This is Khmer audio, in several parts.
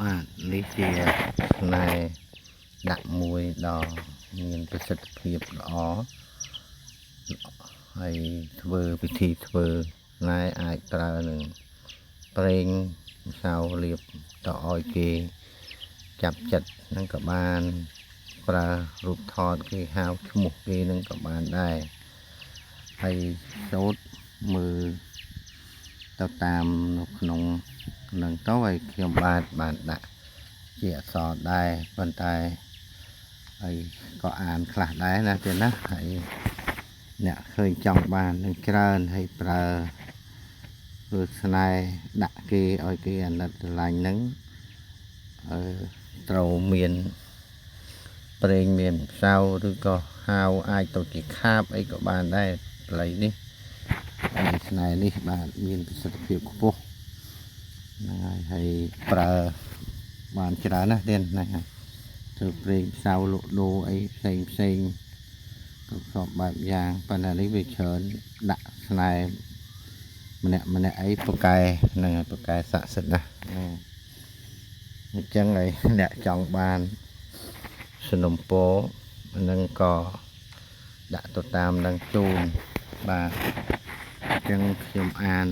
បាទនេះជាផ្នែកដាក់មួយដ៏មានប្រសិទ្ធភាពល្អហើយធ្វើពិធីធ្វើផ្នែកអាចប្រើនឹងប្រេងម្សៅលាបទៅឲ្យគេចាប់ចិត្តនឹងក៏បានប្រើរូបថតគេហៅឈ្មោះគេនឹងក៏បានដែរហើយសូត្រមើលទៅតាមនៅក្នុងនឹងទៅឲ្យខ្ញុំបានដាក់ជាអក្សរដែរប៉ុន្តែហើយក៏អានខ្លះដែរណាទៀតណាហើយអ្នកឃើញចង់បាននឹងច្រើនហើយប្រើធ្វើស្នេហ៍ដាក់គេឲ្យគេអាណិតស្រឡាញ់នឹងត្រូវមានប្រេងមានម្សៅឬក៏ហាវអាចទៅជាខាបអីក៏បានដែរបល័យនេះស្នេហ៍នេះបាទមានប្រសិទ្ធភាពខ្ពស់ហ្នឹងហើយប្រើបានច្រើនណាស់ទៀតហ្នឹងហើយធ្វើប្រេងម្សៅលក់ដូរអីផ្សេងក៏ស្របបែបយ៉ាងប៉ុន្តែនេះវាច្រើនដាក់ស្នេហ៍ម្នាក់អីប្រកែហ្នឹងហើយប្រកែស័ក្តិសិទ្ធិណាស់អញ្ចឹងហើយអ្នកចង់បានសំណុំពរនឹងក៏ដាក់ទៅតាមនឹងជូនបាទអញ្ចឹងខ្ញុំអាន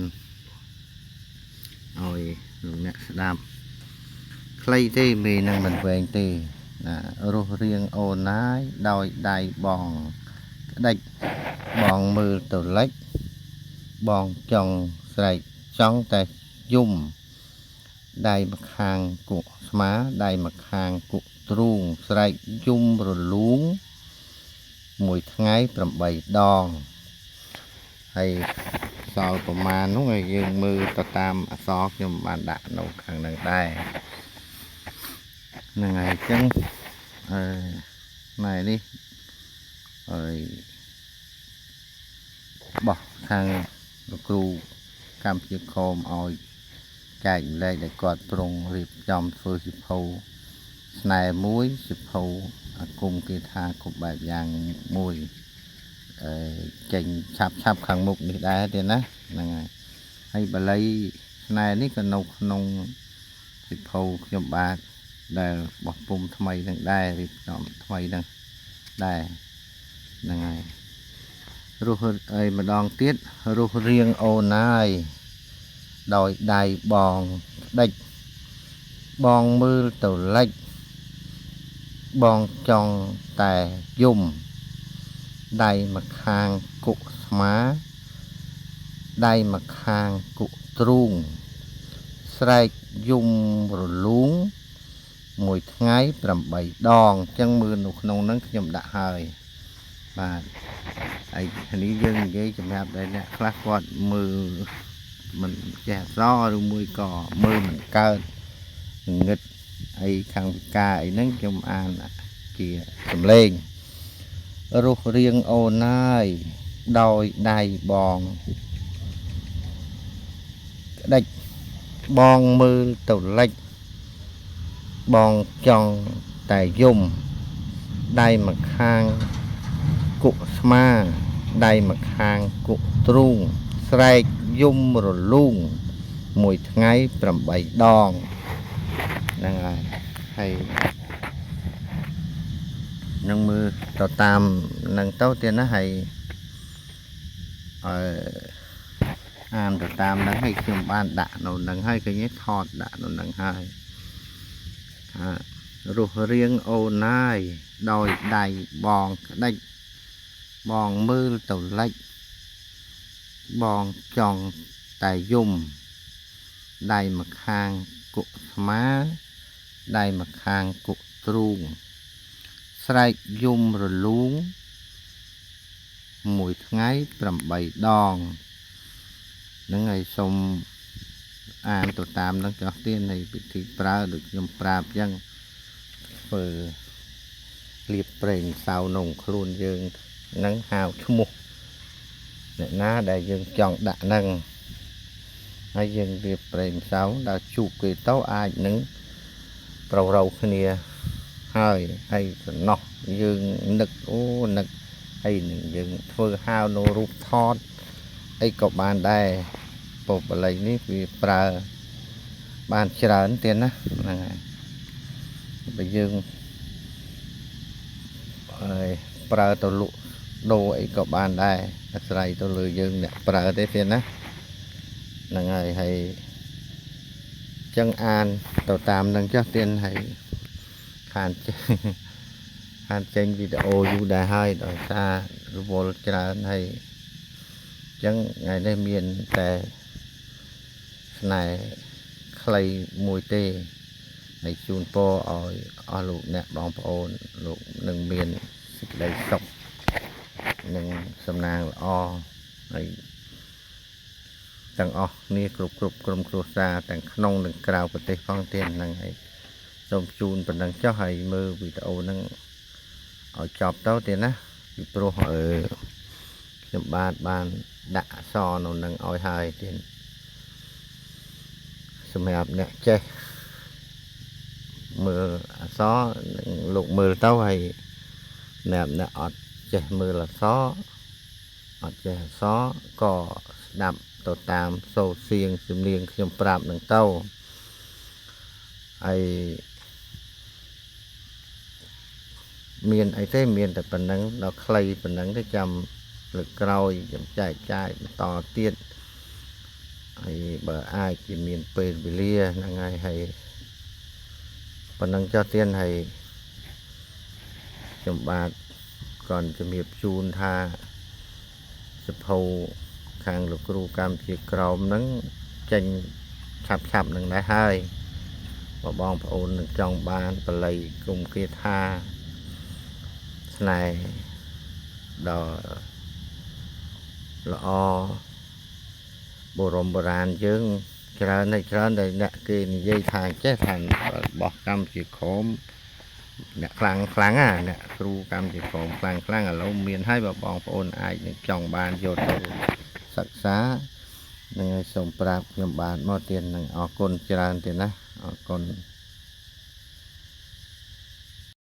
ឲ្យលោកអ្នកស្ដាប់ខ្លីទេមេនឹងមិនវែងទេណារស់រៀងអូនណាយដោយដៃបងក្តិចបងមើលទៅលិចបងចង់ស្រែកចង់តែយំដៃម្ខាងគក់ស្មាដៃម្ខាងគក់ទ្រូងស្រែកយំរលូងមួយថ្ងៃ8ដងហើយសល់ប្រមាណនោះឲ្យយើងមើលទៅតាមអក្សរខ្ញុំបានដាក់នៅខាងនឹងដែរហ្នឹងហើយអញ្ចឹងណែនេះហើយបោះខាងលោកគ្រូកម្មជាខមឲ្យចែកម្លែកដែលគាត់ប្រុងរៀបចំធ្វើសិភៅស្នេហ៍មួយសិភៅអាគមគេថាគ្រប់បែបយ៉ាងមួយចេញឆាប់ខាងមុខនេះដែរទេណាហ្នឹងហើយបល័យស្នេហ៍នេះក៏នៅក្នុងសិភៅខ្ញុំបាទដែលបោះពុំថ្មីនឹងដែររៀបចំថ្មីនឹងដែរហ្នឹងហើយរស់ឲ្យម្ដងទៀតរស់រៀងអូនណាយដោយដៃបងក្តិចបងមើលទៅលិចបងចង់តែយំដៃម្ខាងគក់ស្មាដៃម្ខាងគក់ទ្រូងស្រែកយំរលូងមួយថ្ងៃ8ដងអញ្ចឹងមើលនៅក្នុងហ្នឹងខ្ញុំដាក់ហើយបាទហើយនេះយើងនិយាយសម្រាប់ដែលអ្នកខ្លះគាត់មើលមិនចេះអក្សរឬមួយក៏មើលមិនកើតងឹតអីខាងវិការអីហ្នឹងខ្ញុំអានជាសំឡេងរស់រៀងអូនណាយដោយដៃបងក្តិចបងមើលទៅលិចបងចង់តែយំដៃម្ខាងគក់ស្មាដៃម្ខាងគក់ទ្រូងស្រែកយំរលូងមួយថ្ងៃ8ដងហ្នឹងហើយនឹងមើលទៅតាមនឹងទៅទៀតណាហើយអានទៅតាមហ្នឹងហើយខ្ញុំបានដាក់នៅនឹងហើយឃើញទេថតដាក់នៅនឹងហើយរស់រៀងអូនណាយដោយដៃបងក្តិចបងមើលទៅលិចបងចង់តែយំដៃម្ខាងគក់ស្មាដៃម្ខាងគក់ទ្រូងស្រែកយំរលូងមួយថ្ងៃ8ដងហ្នឹងហើយសូមអានទៅតាមនឹងចោះទៀតនៃពិធីប្រើដូចខ្ញុំប្រាប់អញ្ចឹងធ្វើលាបប្រេងសៅនងខ្លួនយើងនឹងហៅឈ្មោះអ្នកណាដែលយើងចង់ដាក់នឹងហើយយើងលាបប្រេងសៅដល់ជួបគេទៅអាចនឹងប្ររៅគ្នាហើយសំណោះយើងនឹកនឹកហើយនឹងយើងធ្វើហៅនៅរូបថតអីក៏បានដែរពុកបល័យនេះវាប្រើ បានច្រើនទៀតណាហ្នឹងហើយបើយើងហើយប្រើទៅលក់ដូរអីក៏បានដែរអាស្រ័យទៅលើយើងអ្នកប្រើទេទៀតណាហ្នឹងហើយចឹងអានទៅតាមនឹងចុះទៀតហើយខានចេញវីដេអូយូរដែរហើយដោយសាររវល់ច្រើនហើយចឹងថ្ងៃនេះមានតែស្នេហ៍ខ្លីមួយទេហើយជូនពរឲ្យអស់លោកអ្នកបងប្អូនលោកនឹងមានសេចក្តីសុខនិងសំណាងល្អហើយទាំងអស់គ្នាគ្រប់ក្រុមគ្រួសារទាំងក្នុងនិងក្រៅប្រទេសផងទៀតហ្នឹងហើយសូមជូនប៉ុណ្ណឹងចុះហើយមើលវីដេអូហ្នឹងឲ្យចប់ទៅទៀតណាពីព្រោះខ្ញុំបានដាក់អក្សរនៅនឹងឲ្យហើយទៀតសម្រាប់អ្នកចេះមើលអក្សរនឹងលោកមើលទៅហើយអ្នកអត់ចេះមើលអក្សរអត់ចេះអក្សរក៏ស្ដាប់ទៅតាមសូរសៀងសំនៀងខ្ញុំប្រាប់នឹងទៅហើយមានអីទេមានតែប៉ុណ្្នឹងដល់ខ្លីប៉ុណ្្នឹងទេចាំលើកក្រោយខ្ញុំចែកចាយបន្តទៀតហើយបើអាចជាមានពេលវេលាហ្នឹងហើយប៉ុណ្ណឹងចោះទៀតហើយខ្ញុំបាទก่อนជំរាបជូនថាសភៅខាងលោកគ្រូកម្ពុជាក្រមហ្នឹងចេញឆាប់នឹងដែរហើយបងប្អូននឹងចង់បានបល័យគុំគាថាស្នេហ៍ដ៏ល្អបរមបុរាណយើងច្រើនតែអ្នកគេនិយាយថាចេះថារបស់កម្ពុជាក្រមអ្នកខ្លាំងអ្នកគ្រូកម្ពុជាក្រមខ្លាំងឥឡូវមានហើយបងប្អូនអាចនឹងចង់បានយកទៅសិក្សានឹងឲ្យសូមប្រាប់ខ្ញុំបាទមកទៀតនឹងអរគុណច្រើនទៀតណាអរគុណ